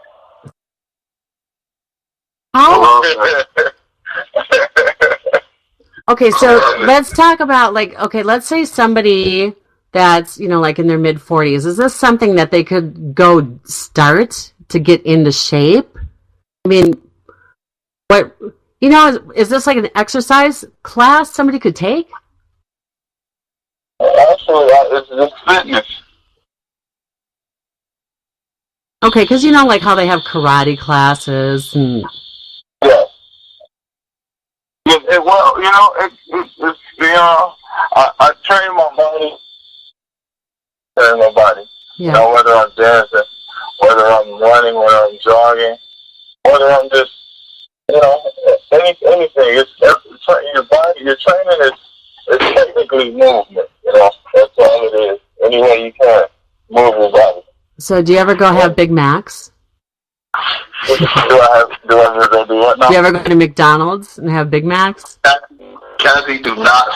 Okay, so let's talk about, let's say somebody that's, you know, like in their mid-40s. Is this something that they could go start to get into shape? I mean, is this like an exercise class somebody could take? Actually, it's just fitness. Okay, because you know, like how they have karate classes and... Yeah. Well, you know, it's I train my body. Yeah. You know, whether I'm dancing, whether I'm running, whether I'm jogging, whether I'm just, you know, anything. It's your body. Your training is technically movement. You know, that's all it is. Any way you can move your body. So, do you ever go have Big Macs? Do I ever go do what now? Do you ever go to McDonald's and have Big Macs? Cathy, do not.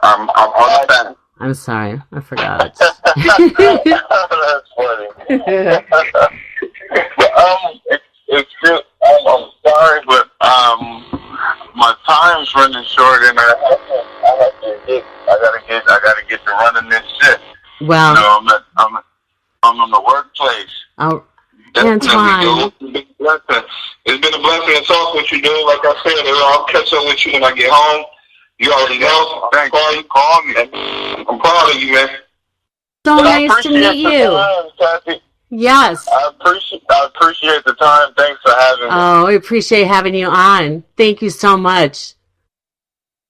I'm on the fence. I'm sorry, I forgot. That's funny. It's just, I'm sorry, but my time's running short, and I gotta get to running this shit. Well, you know, I'm in the workplace. Oh, Antoine. It's been a blessing to talk with you, dude. Like I said, I'll catch up with you when I get home. You already know. Thank you. Call me. I'm proud of you, man. So nice to meet you. Cathy. Yes. I appreciate the time. Thanks for having me. Oh, we appreciate having you on. Thank you so much.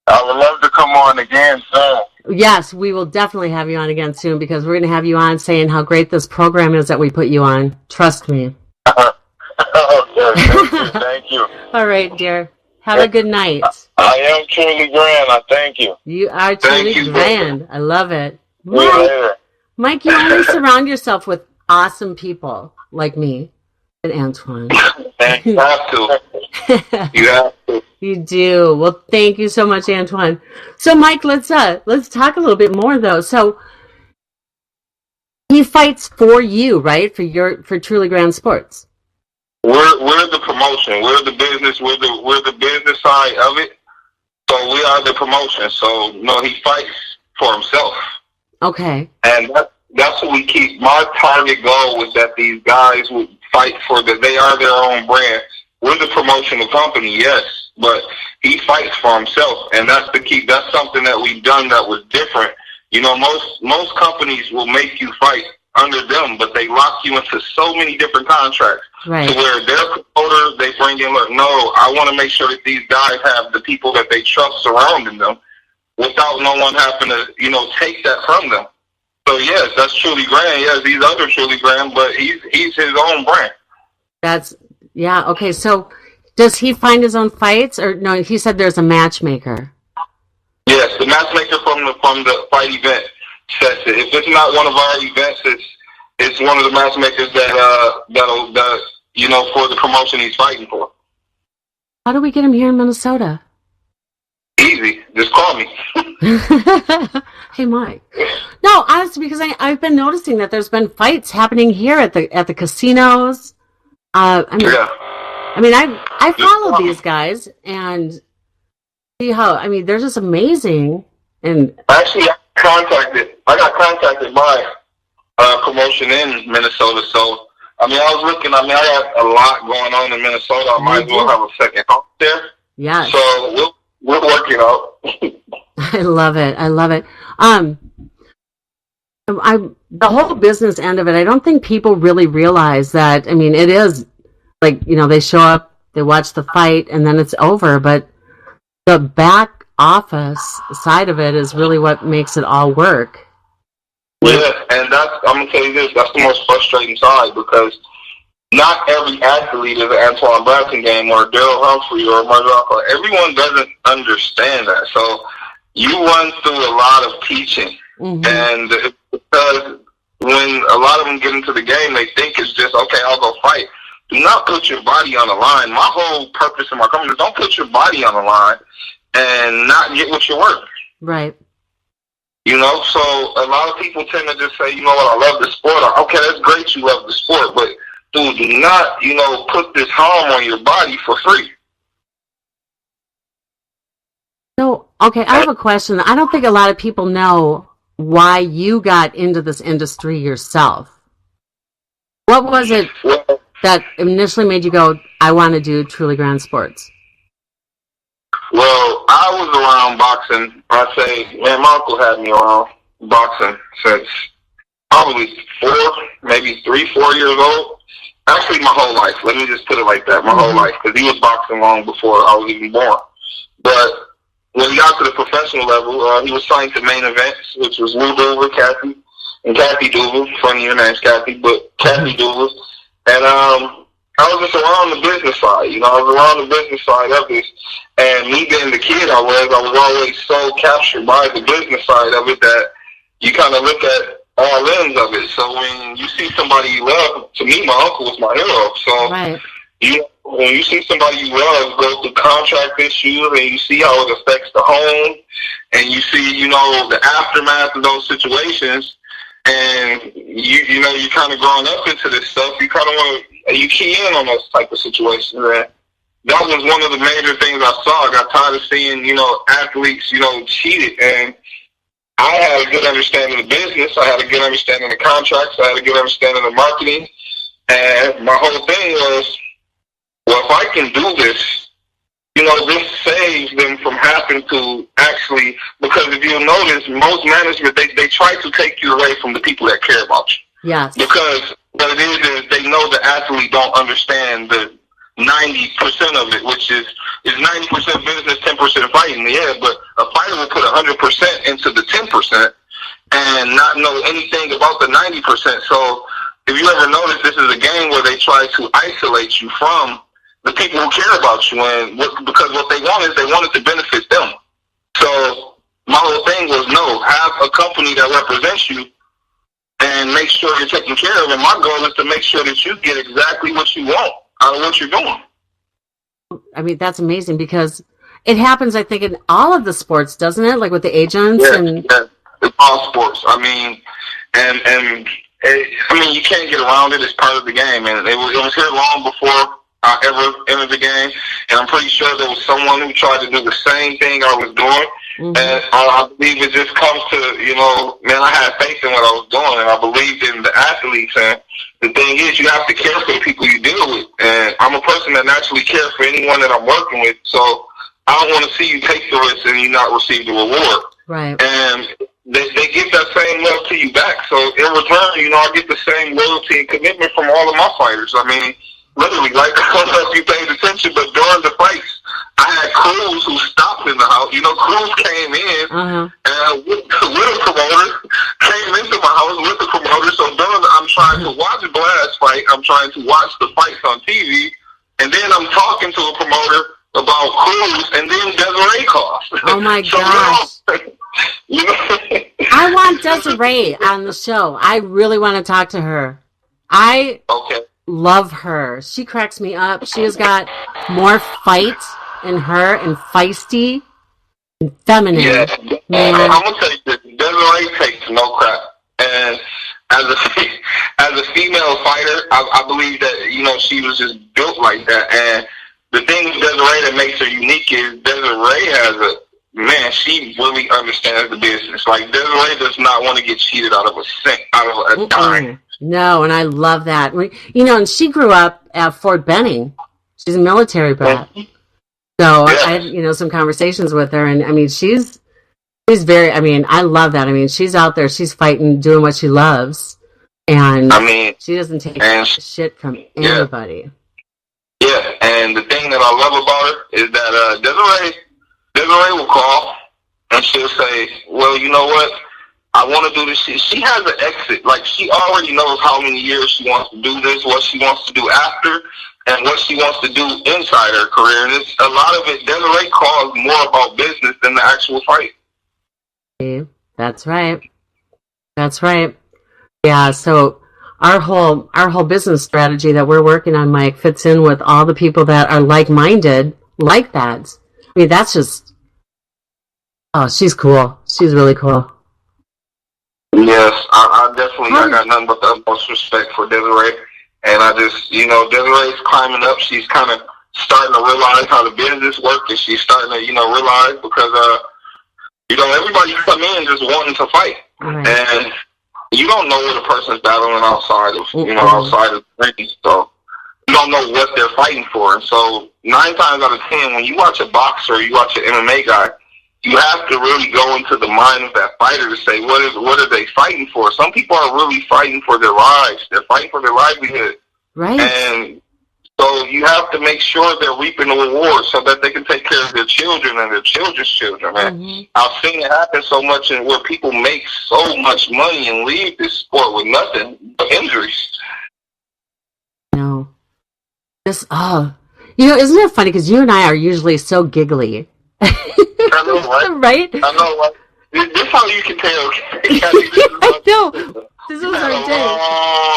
I would love to come on again soon. Yes, we will definitely have you on again soon because we're going to have you on saying how great this program is that we put you on. Trust me. Okay, thank you. All right, dear. Have a good night. I am truly grand. I thank you. You are truly grand. I love it. Myke, you only surround yourself with awesome people like me and Antoine. You have to. You have to. You do. Well, thank you so much, Antoine. So, Myke, let's talk a little bit more though. So He fights for you, right? For Truly Grand Sports. We're the promotion. We're the business. We're the business side of it. So we are the promotion. So no, he fights for himself. Okay. And that's what we keep. My target goal was that these guys would fight for they are their own brand. We're the promotional company, yes, but he fights for himself, and that's the key. That's something that we've done that was different. You know, most companies will make you fight under them, but they lock you into so many different contracts. Right. To where their promoter, they bring in, look, no, I want to make sure that these guys have the people that they trust surrounding them without no one having to, take that from them. So, yes, that's Truly Grand. Yes, he's under Truly Grand, but he's his own brand. Yeah, okay. So does he find his own fights? Or no, he said there's a matchmaker. Yes, the matchmaker from the fight event sets it. If it's not one of our events, it's one of the matchmakers that for the promotion he's fighting for. How do we get him here in Minnesota? Easy. Just call me. Hey, Myke. No, honestly, because I've been noticing that there's been fights happening here at the casinos. I follow these guys and see how. I mean, they're just amazing. And actually, I got contacted by promotion in Minnesota. So I was looking. I got a lot going on in Minnesota. I might as well have a second home there. Yeah. So we're working out. I love it. The whole business end of it, I don't think people really realize that. I mean, it is like, they show up, they watch the fight, and then it's over. But the back office side of it is really what makes it all work. Yeah, and I'm going to tell you this, that's the most frustrating side, because not every athlete is an Antoine Blassingame or Darryl Humphrey or Mark. Everyone doesn't understand that. So you run through a lot of teaching. Mm-hmm. And it's because when a lot of them get into the game, they think it's just, okay, I'll go fight. Do not put your body on the line. My whole purpose in my company is don't put your body on the line and not get what you're worth. Right. So a lot of people tend to just say, you know what, I love the sport. Okay, that's great you love the sport, but dude, do not, put this harm on your body for free. So, okay, I have a question. I don't think a lot of people know why you got into this industry yourself. What was it that initially made you go, I want to do Truly Grand Sports? Well, I was around boxing. I say, man, my uncle had me around boxing since probably 4 years old. Actually, my whole life. Let me just put it like that. My whole life. Because he was boxing long before I was even born. But when he got to the professional level, he was signed to Main Events, which was Lou Dover, Cathy, and Cathy Dover. Funny your name's Cathy, but Cathy Dover. And I was just around the business side. I was around the business side of this. And me being the kid I was always so captured by the business side of it that you kind of look at all ends of it. So when you see somebody you love, to me, my uncle was my hero. So right. When you see somebody you love go through contract issues and you see how it affects the home and you see, the aftermath of those situations and you're kind of growing up into this stuff, you kind of want to, you key in on those type of situations. And that was one of the major things I saw. I got tired of seeing, athletes, cheated. And I had a good understanding of the business. I had a good understanding of the contracts. I had a good understanding of marketing. And my whole thing was, well, if I can do this, this saves them from having to actually, because if you'll notice, most management, they try to take you away from the people that care about you. Yes. Because what it is they know the athlete don't understand the 90% of it, which is 90% business, 10% fighting. Yeah, but a fighter will put 100% into the 10% and not know anything about the 90%. So if you ever notice, this is a game where they try to isolate you from the people who care about you, and because what they want is they want it to benefit them. So my whole thing was, no, have a company that represents you and make sure you're taken care of. And my goal is to make sure that you get exactly what you want out of what you're doing. I mean, that's amazing because it happens, I think, in all of the sports, doesn't it? Like with the agents? Yeah, in all sports. I mean, and I mean, you can't get around it. It's part of the game, and it was here long before I ever entered the game. And I'm pretty sure there was someone who tried to do the same thing I was doing. Mm-hmm. And I believe it just comes to, man, I had faith in what I was doing, and I believed in the athletes. And the thing is, you have to care for the people you deal with. And I'm a person that naturally cares for anyone that I'm working with. So I don't want to see you take the risk and you not receive the reward. Right. And they give that same love to you back. So in return, I get the same loyalty and commitment from all of my fighters. I mean, literally, like, I don't know if you paid attention, but during the fights, I had crews who stopped in the house. Crews came in and with a promoter, came into my house with the promoter. So I'm trying to watch a Blast fight. I'm trying to watch the fights on TV. And then I'm talking to a promoter about crews, and then Desiree calls. Oh, my gosh. I want Desiree on the show. I really want to talk to her. I love her. She cracks me up. She has got more fight in her and feisty and feminine. Yeah. Man. I'm going to tell you this. Desiree takes no crap. And as a female fighter, I believe that, she was just built like that. And the thing with Desiree that makes her unique is Desiree has she really understands the business. Like, Desiree does not want to get cheated out of a cent, out of a dime. No, and I love that. And she grew up at Fort Benning. She's a military brat. So I had, some conversations with her, and I mean, she's very, I love that. I mean, she's out there, she's fighting, doing what she loves, and she doesn't take shit from anybody. Yeah, and the thing that I love about her is that Desiree will call, and she'll say, well, you know what? I want to do this shit. She has an exit. Like, she already knows how many years she wants to do this, what she wants to do after, and what she wants to do inside her career. And it's a lot of it, Desiree calls more about business than the actual fight. That's right. That's right. Yeah, so our whole business strategy that we're working on, Myke, fits in with all the people that are like-minded like that. I mean, that's just, she's cool. She's really cool. Yes, I definitely got nothing but the utmost respect for Desiree. And I just, Desiree's climbing up. She's kind of starting to realize how the business works, and she's starting to, realize because, everybody come in just wanting to fight. Right. And you don't know what a person's battling outside of, outside of the ring. So you don't know what they're fighting for. And so 9 times out of 10, when you watch a boxer or you watch an MMA guy, you have to really go into the mind of that fighter to say, what are they fighting for? Some people are really fighting for their lives. They're fighting for their livelihood. Right. And so you have to make sure they're reaping the rewards so that they can take care of their children and their children's children. And I've seen it happen so much, and where people make so much money and leave this sport with nothing but injuries. No. Isn't it funny? Because you and I are usually so giggly. I know, right? Right? I know, right? This is how you can tell. I know. This was our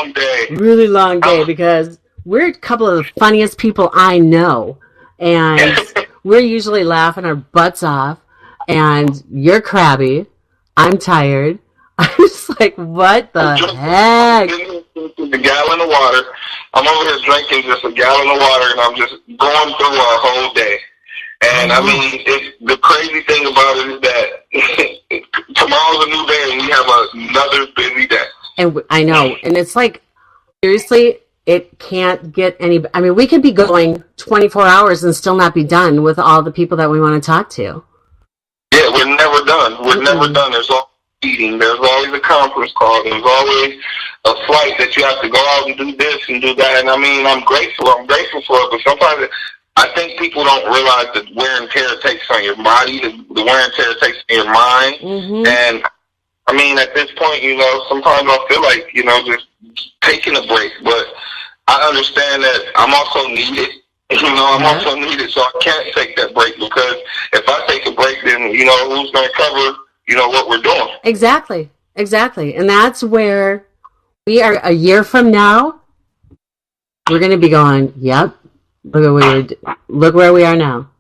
long day. Really long day, because we're a couple of the funniest people I know. And we're usually laughing our butts off. And you're crabby. I'm tired. I'm just like, what the heck? A gallon of water. I'm over here drinking just a gallon of water, and I'm just going through our whole day. And I mean, the crazy thing about it is that tomorrow's a new day, and we have another busy day. And I know, and it's like, seriously, it can't get any. I mean, we could be going 24 hours and still not be done with all the people that we want to talk to. Yeah, we're never done. We're never done. There's always meeting. There's always a conference call. There's always a flight that you have to go out and do this and do that. And I mean, I'm grateful. I'm grateful for it, but sometimes I think people don't realize the wear and tear it takes on your body, the wear and tear it takes on your mind. And, I mean, at this point, sometimes I feel like, just taking a break. But I understand that I'm also needed. I'm also needed, so I can't take that break, because if I take a break, then, who's going to cover, what we're doing? Exactly. And that's where we are a year from now. We're going to be going, yep. Look where we are now.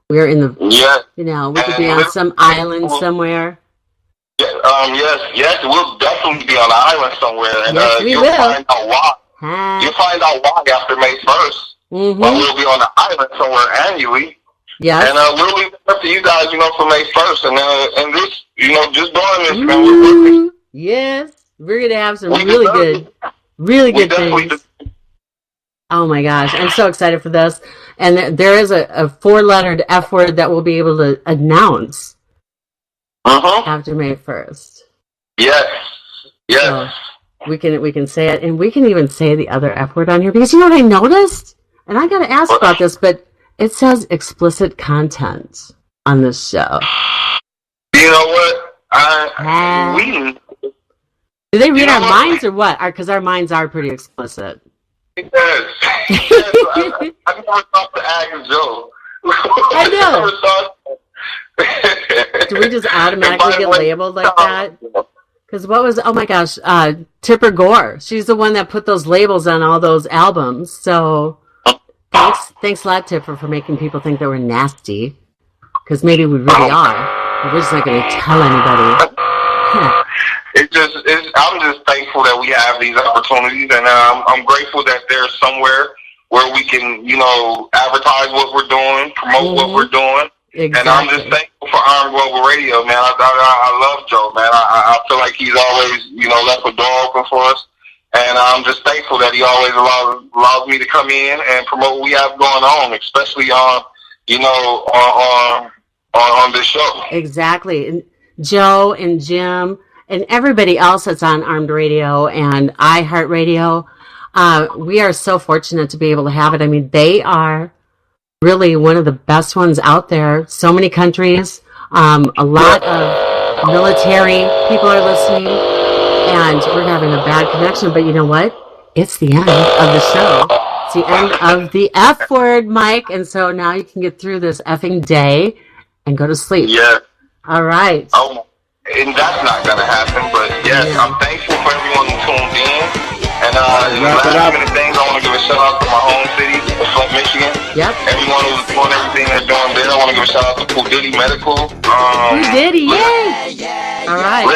We're in the, we could be on some island somewhere. Yes, we'll definitely be on the island somewhere, and Yes, we you'll will. find out why. Huh. You'll find out why after May 1st. Mm-hmm. But we'll be on the island somewhere annually. Yes. And we'll leave it up to you guys, for May 1st. And this, just doing this, man, we're working. Yes. We're going to have some We really deserve good things. Oh my gosh. I'm so excited for this. And there is a 4-lettered F word that we'll be able to announce after May 1st. Yes. So we can say it, and we can even say the other F word on here, because you know what I noticed? And I got to ask about this, but it says explicit content on this show. You know what? Do they read our minds or what? Because our minds are pretty explicit. Yes. I never thought to ask Joe. I know. Do we just automatically get labeled like that? Because oh my gosh, Tipper Gore. She's the one that put those labels on all those albums. So thanks a lot, Tipper, for making people think that we're nasty. Because maybe we really are. We're just not going to tell anybody. I'm just thankful that we have these opportunities, and I'm grateful that there's somewhere where we can, advertise what we're doing, promote what we're doing. Exactly. And I'm just thankful for Armed Global Radio, man. I love Joe, man. I feel like he's always, left a door open for us. And I'm just thankful that he always allows me to come in and promote what we have going on, especially on this show. Exactly. And Joe and Jim and everybody else that's on Armed Radio and iHeartRadio, we are so fortunate to be able to have it. I mean, they are really one of the best ones out there. So many countries, a lot of military people are listening, and we're having a bad connection. But you know what? It's the end of the show. It's the end of the F word, Myke. And so now you can get through this effing day and go to sleep. Yeah. All right. Oh, and that's not going to happen. But yes, I'm thankful for everyone who tuned in. And last minute things, I want to give a shout out to my home city, Flint, Michigan. Yep. Everyone who's doing everything they're doing there. I want to give a shout out to Pooh Diddy Medical. Pooh Diddy, yay! All right.